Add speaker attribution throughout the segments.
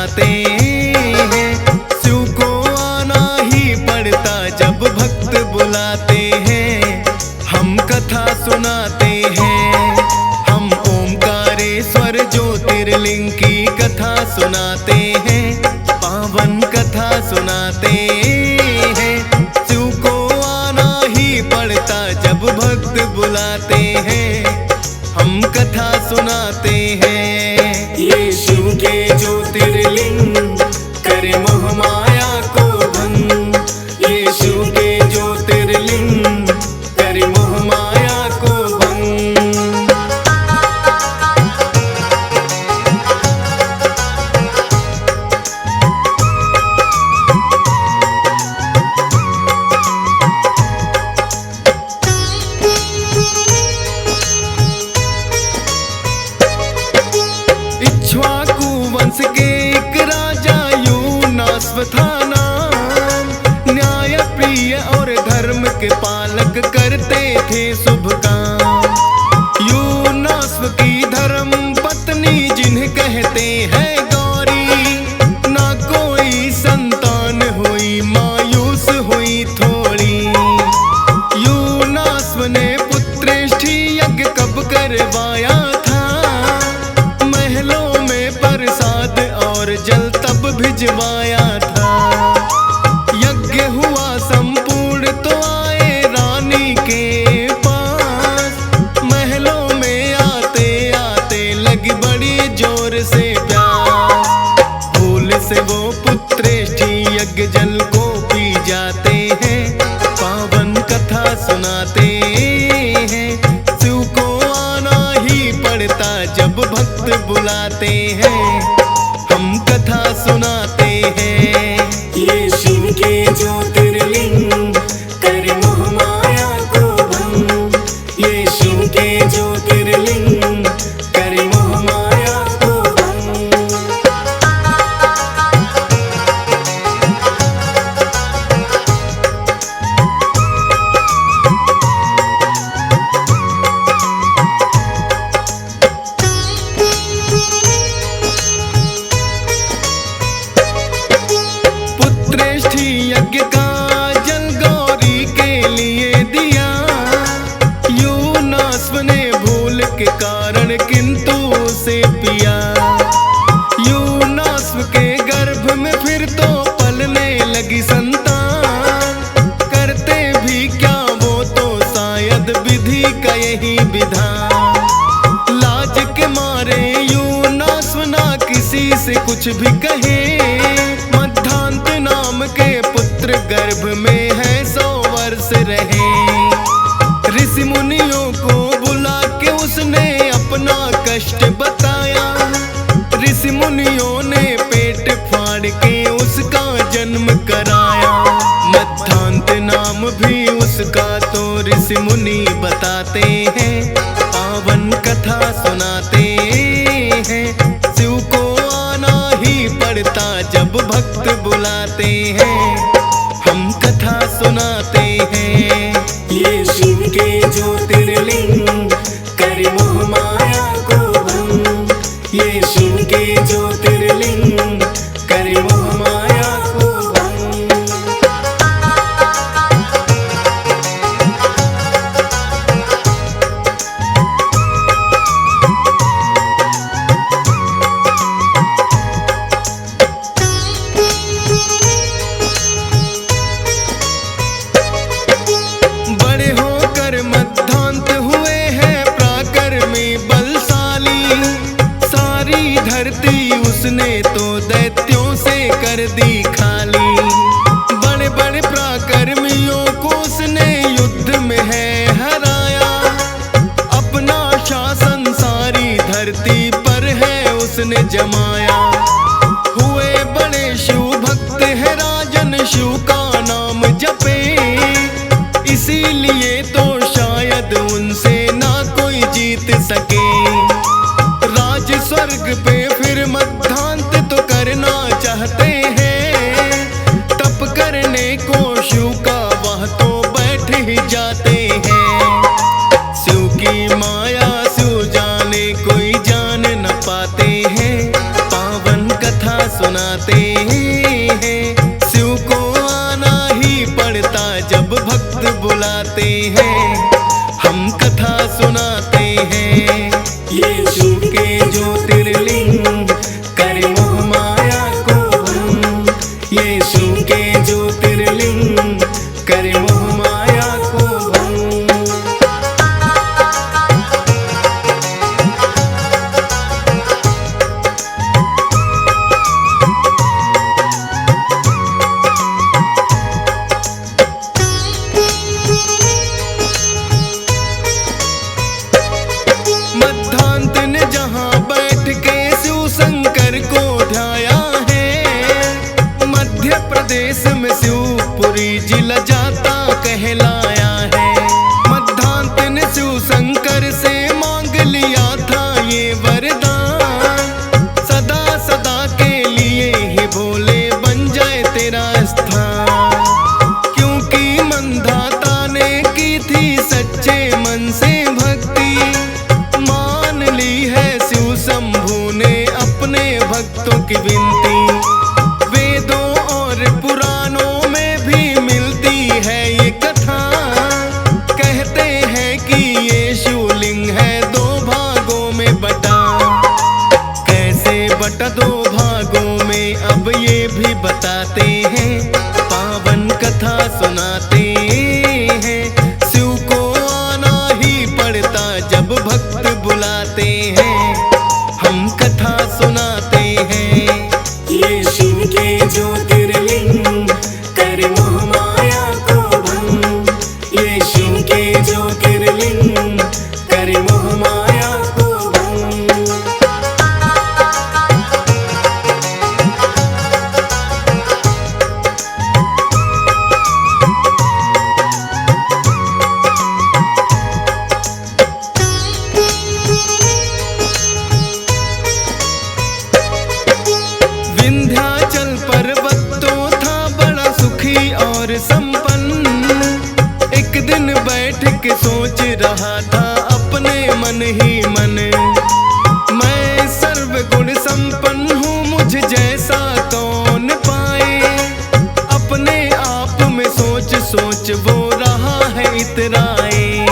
Speaker 1: बुलाते हैं। शिव को आना ही पड़ता जब भक्त बुलाते हैं। हम कथा सुनाते हैं, हम ओमकारेश्वर ज्योतिर्लिंग की कथा सुनाते हैं, पावन कथा सुनाते हैं। शिव को आना ही पड़ता जब भक्त बुलाते हैं, हम कथा सुनाते हैं। ये शिव के ज्योतिर्लिंग करे मोह माया को भंग। ये शिव के ज्योतिर्लिंग करे मोह माया को भंग। इक्ष्वाकु वंश के एक राजा यूनास्व था नाम। न्याय प्रिय और धर्म के पालक करते थे शुभ काम। यूनास्व की धर्म पत्नी जिन्हें कहते हैं गौरी, ना कोई संतान हुई, मायूस हुई थोड़ी। यूनास्व ने पुत्रेष्ठी यज्ञ कब करवाया था, महलों में प्रसाद और जल तब भिजवाया था। यज्ञ हुआ संपूर्ण तो आए रानी के पास। महलों में आते आते लगी बड़ी जोर से प्यास। भूल से वो पुत्रेष्ठी यज्ञ जल को पी जाते हैं, पावन कथा सुनाते हैं। शिव को आना ही पड़ता जब भक्त बुलाते हैं, हम कथा सुनाते हैं। ये शिव के ज्योतिर्लिंग करे मोह माया को भंग। ये शिव के ज्योतिर्लिंग करे मोह माया को भंग। पुत्रेष्ठी यज्ञ का जल गौरी के लिए दिया। यूनास्व ने भूल के कारण किंतु उसे पिया। यूनास्व के गर्भ में फिर तो पलने लगी संतान। करते भी क्या वो तो शायद विधि का यही विधान। लाज के मारे यूनास्व ना किसी से कुछ भी कहे। मध्यांत नाम के पुत्र गर्भ में है 100 वर्ष रहे। ऋषि मुनियों को बुला के उसने अपना कष्ट बताया। ऋषि मुनियों ने पेट फाड़ के उसका जन्म कराया। मध्यांत नाम भी उसका तो ऋषि मुनि बताते हैं, पावन कथा सुनाते हैं। शिव को आना ही पड़ता जब भक्त बुलाते हैं, हम कथा सुनाते हैं। ये शिव के ज्योतिर्लिंग करे मोह माया को भंग। ये शिव के ज्योतिर्लिंग करे मोह माया को भंग। बड़े होकर मध्यांत हुए हैं पराक्रमी बलशाली। सारी धरती उसने तो दैत्यों से कर दी खाली। बड़े बड़े पराक्रमियों को उसने युद्ध में है हराया। अपना शासन सारी धरती पर है उसने जमाया। हुए बड़े शिव भक्त है राजन, शिव का नाम जपे। इसीलिए तो शायद उनसे ना कोई जीत सके। राज स्वर्ग पे फिर मध्यांत तो करना चाहते हैं। तप करने को शिव का वह तो बैठ ही जाते हैं। शिव की माया शिव जाने कोई जान न पाते हैं। पावन कथा सुनाते हैं। शिव को आना ही पड़ता जब भक्त बुलाते हैं। हम कथा सुनाते हैं यीशु के ज्योतिर्लिंग, करे मोह माया को भंग। यीशु के ज्योतिर्लिंग, करे मोह माया को भंग। मध्यांत ने जहाँ बैठ के शिव शंकर को ध्याया है, मध्य प्रदेश में शिवपुरी जिला जाता कहलाया है। मध्यांत ने शिव शंकर से मांग लिया था ये वरदान, सदा सदा के लिए ही भोले बन जाए तेरा स्थान। क्योंकि मंधाता ने की थी सच्चे मन से भक्ति, मान ली है शिव शंभू ने अपने भक्तों की विनती। वेदों और पुराणों में भी मिलती है ये कथा, कहते हैं कि ये शिवलिंग है दो भागों में बटा। कैसे बटा दो भागों में अब ये भी बताते हैं, पावन कथा सुनाते हैं। शिव को आना ही पड़ता जब भक्त बुलाते हैं। हम कथा सुनाते हैं यीशु के ज्योतिर्लिंग, करे मोह माया को भंग। यीशु के ज्योतिर्लिंग, करे मोह माया को भंग। विंध्याचल पर्वत तो था बड़ा सुखी और संपन्न। एक दिन बैठ के सोच रहा था अपने मन ही मन, मैं सर्वगुण संपन्न हूँ, मुझ जैसा कौन पाए। अपने आप में सोच सोच वो रहा है इतराए।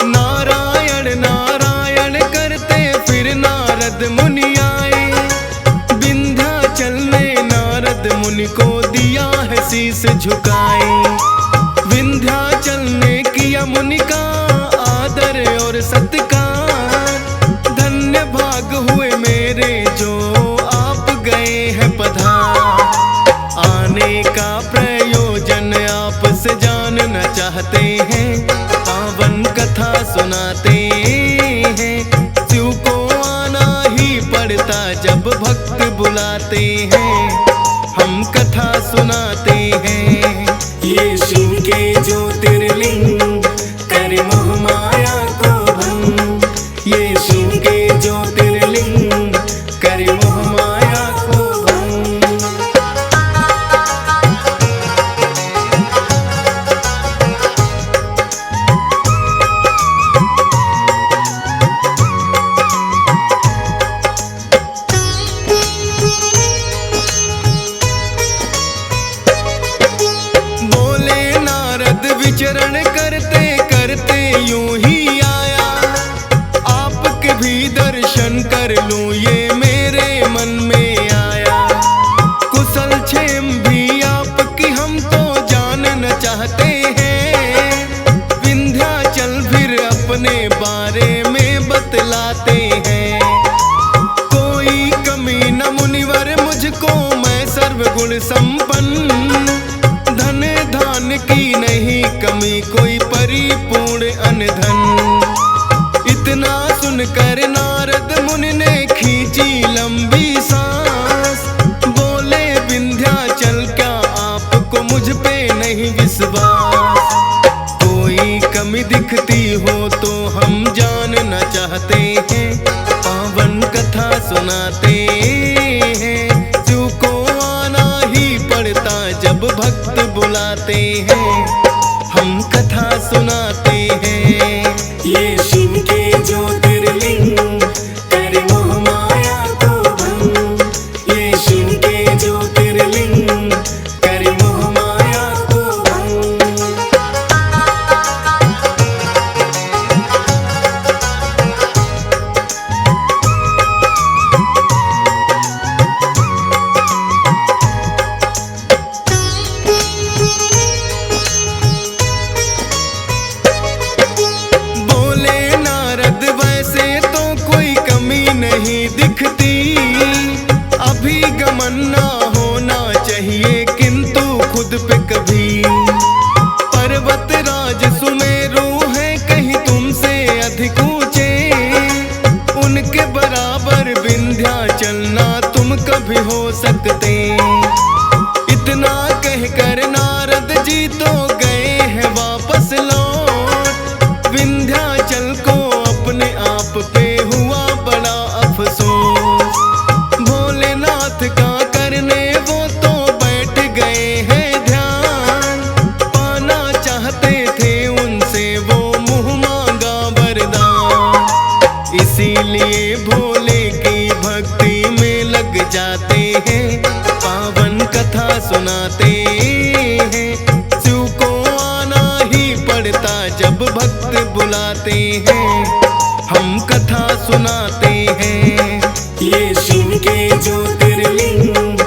Speaker 1: नारायण नारायण करते फिर नारद मुनि आए। विंध्याचल ने नारद मुनि को दिया है शीस झुकाए। विंध्याचल ने किया मुनि का आदर और सत्कार। धन्य भाग हुए मेरे जो आप गए हैं पधार। आने का प्रयोजन आपसे जानना चाहते हैं, पावन कथा सुनाते हैं। शिव को आना ही पड़ता जब भक्त बुलाते हैं। हम कथा सुनाते हैं यीशु के ज्योतिर्लिंग, करे मोह माया को भंग। यीशु के ज्योतिर्लिंग, करे मोह माया को भंग। बोले नारद विचरण करते करते यूं ही आया, आपके भी दर्शन कर लूं ये मेरे मन में आया। कुशल क्षेम भी आपकी हम तो जानना चाहते हैं। विंध्याचल फिर अपने बारे में बतलाते हैं। कोई कमी न मुनिवर मुझको, मैं सर्वगुण संपन्न। धन धान की नहीं कमी, कोई परिपूर्ण अनधन। इतना सुनकर नारद मुनि ने खींची लंबी सांस। बोले विंध्याचल क्या आपको मुझ पे नहीं विश्वास? कोई कमी दिखती हो तो हम जानना चाहते हैं, पावन कथा सुनाते हैं। शिव को आना ही पड़ता जब भक्त बुलाते हैं। हम कथा सुनाते हैं यीशु के ज्योतिर्लिंग, करे मोह माया को भंग। यीशु दिखती। अभी गमन ना होना चाहिए किंतु खुद पे कभी। पर्वत राज सुमेरु है कहीं तुमसे अधिक ऊंचे, उनके बराबर विंध्याचल ना तुम कभी हो सकते। इतना कहकर नारद जी तो गए हैं वापस लौट। विंध्याचल को अपने आप पे हुआ बड़ा अफसोस। भोलेनाथ का करने वो तो बैठ गए हैं ध्यान। पाना चाहते थे उनसे वो मुँह मांगा वरदान। इसीलिए भोले की भक्ति में लग जाते हैं, पावन कथा सुनाते हैं। शिव को आना ही पड़ता जब भक्त बुलाते हैं, हम कथा सुनाते हैं।
Speaker 2: ये शिव के ज्योतिर्लिंग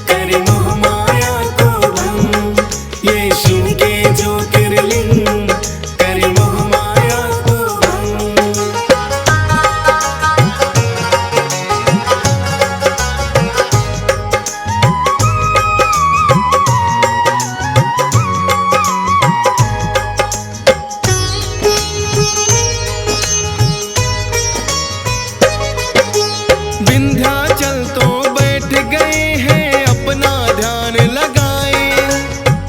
Speaker 2: करे मोह माया को भंग। ये शिव के ज्योतिर्लिंग करे मोह माया को भंग।
Speaker 1: विंध्याचल तो बैठ गए हैं अपना ध्यान लगाए।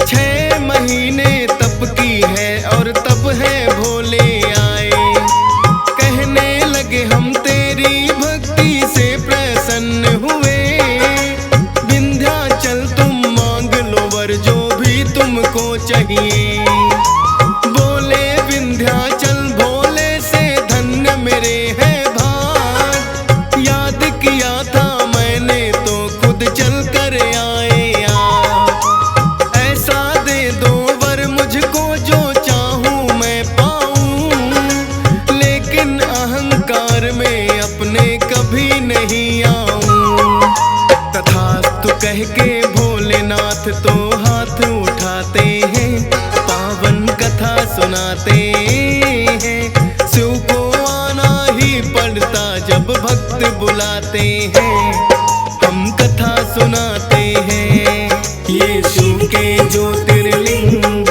Speaker 1: 6 महीने तप की है और तब है भोले आए। कहने लगे हम तेरी भक्ति से प्रसन्न हुए। विंध्याचल तुम मांग लो वर जो भी तुमको चाहिए। बोले विंध्याचल भोले से धन्य मेरे हैं भाग। याद किया था मैंने तो खुद चल कर आए आप। ऐसा दे दो वर मुझको जो चाहूं मैं पाऊं। लेकिन अहंकार में अपने कभी नहीं आऊं। तथास्तु कह के भोलेनाथ तो हाथ उठाते हैं, पावन कथा सुनाते हैं। शिव को आना ही पड़ता जब भक्त बुलाते हैं, हम कथा सुनाते हैं।
Speaker 2: ये शिव के ज्योतिर्लिंग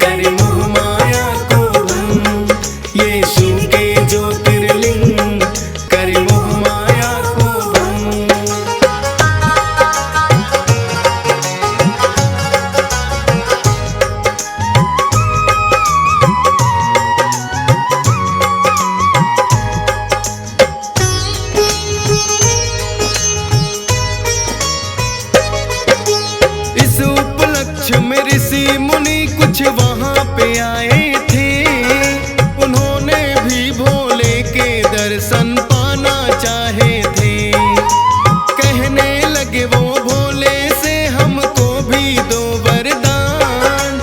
Speaker 2: करे मोह माया को भंग। ये शिव के ज्योतिर्लिंग करे मोह माया को भंग।
Speaker 1: इस उपलक्ष्य में ऋषि मुनि कुछ वहां पे आए थे। उन्होंने भी भोले के दर्शन पाना चाहे थे। कहने लगे वो भोले से हमको भी दो वरदान।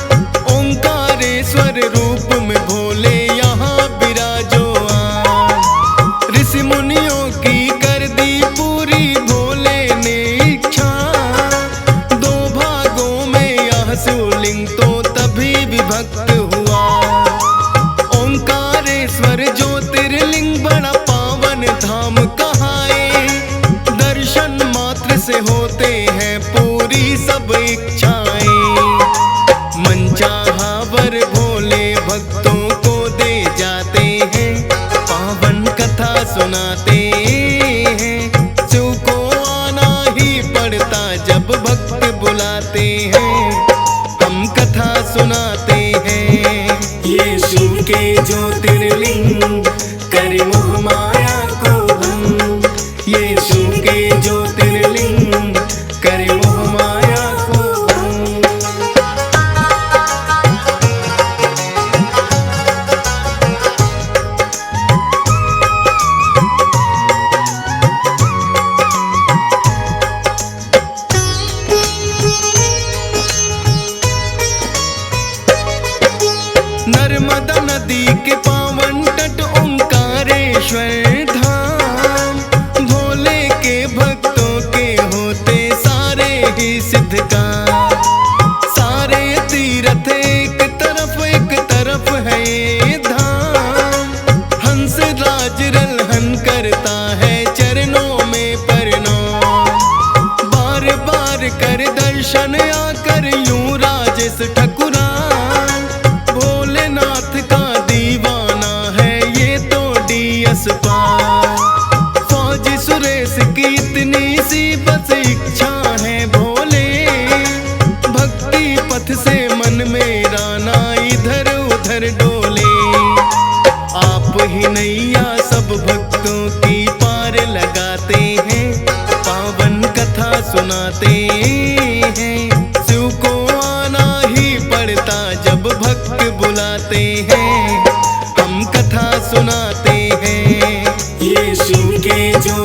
Speaker 1: ओंकारेश्वर रूप में भोले यहाँ विराजो आन। ऋषि मुनियों की कर दी पूरी भोले ने इच्छा। 2 भागों में यह शिवलिंग तो तभी विभक्त हुआ। ओंकारेश्वर ज्योतिर्लिंग बड़ा पावन धाम कहाए। दर्शन मात्र से होते हैं पूरी सब इच्छाएं। मनचाहा वर भोले भक्तों को दे जाते हैं, पावन कथा सुनाते हैं। शिव को आना ही पड़ता जब भक्त बुलाते हैं, हम कथा सुनाते हैं।
Speaker 2: ये शिव के ज्योतिर्लिंग करे मोह माया को भंग। ये शिव के ज्योतिर्लिंग करे मोह माया को भंग।
Speaker 1: नर्मदा नदी के पावन तट ओंकारेश्वर धाम। भोले के भक्तों इतनी सी बस इच्छा है भोले, भक्ति पथ से मन मेरा ना इधर उधर डोले। आप ही नैया सब भक्तों की पार लगाते हैं, पावन कथा सुनाते हैं। शिव को आना ही पड़ता जब भक्त बुलाते हैं, हम कथा सुनाते हैं।
Speaker 2: ये शिव के जो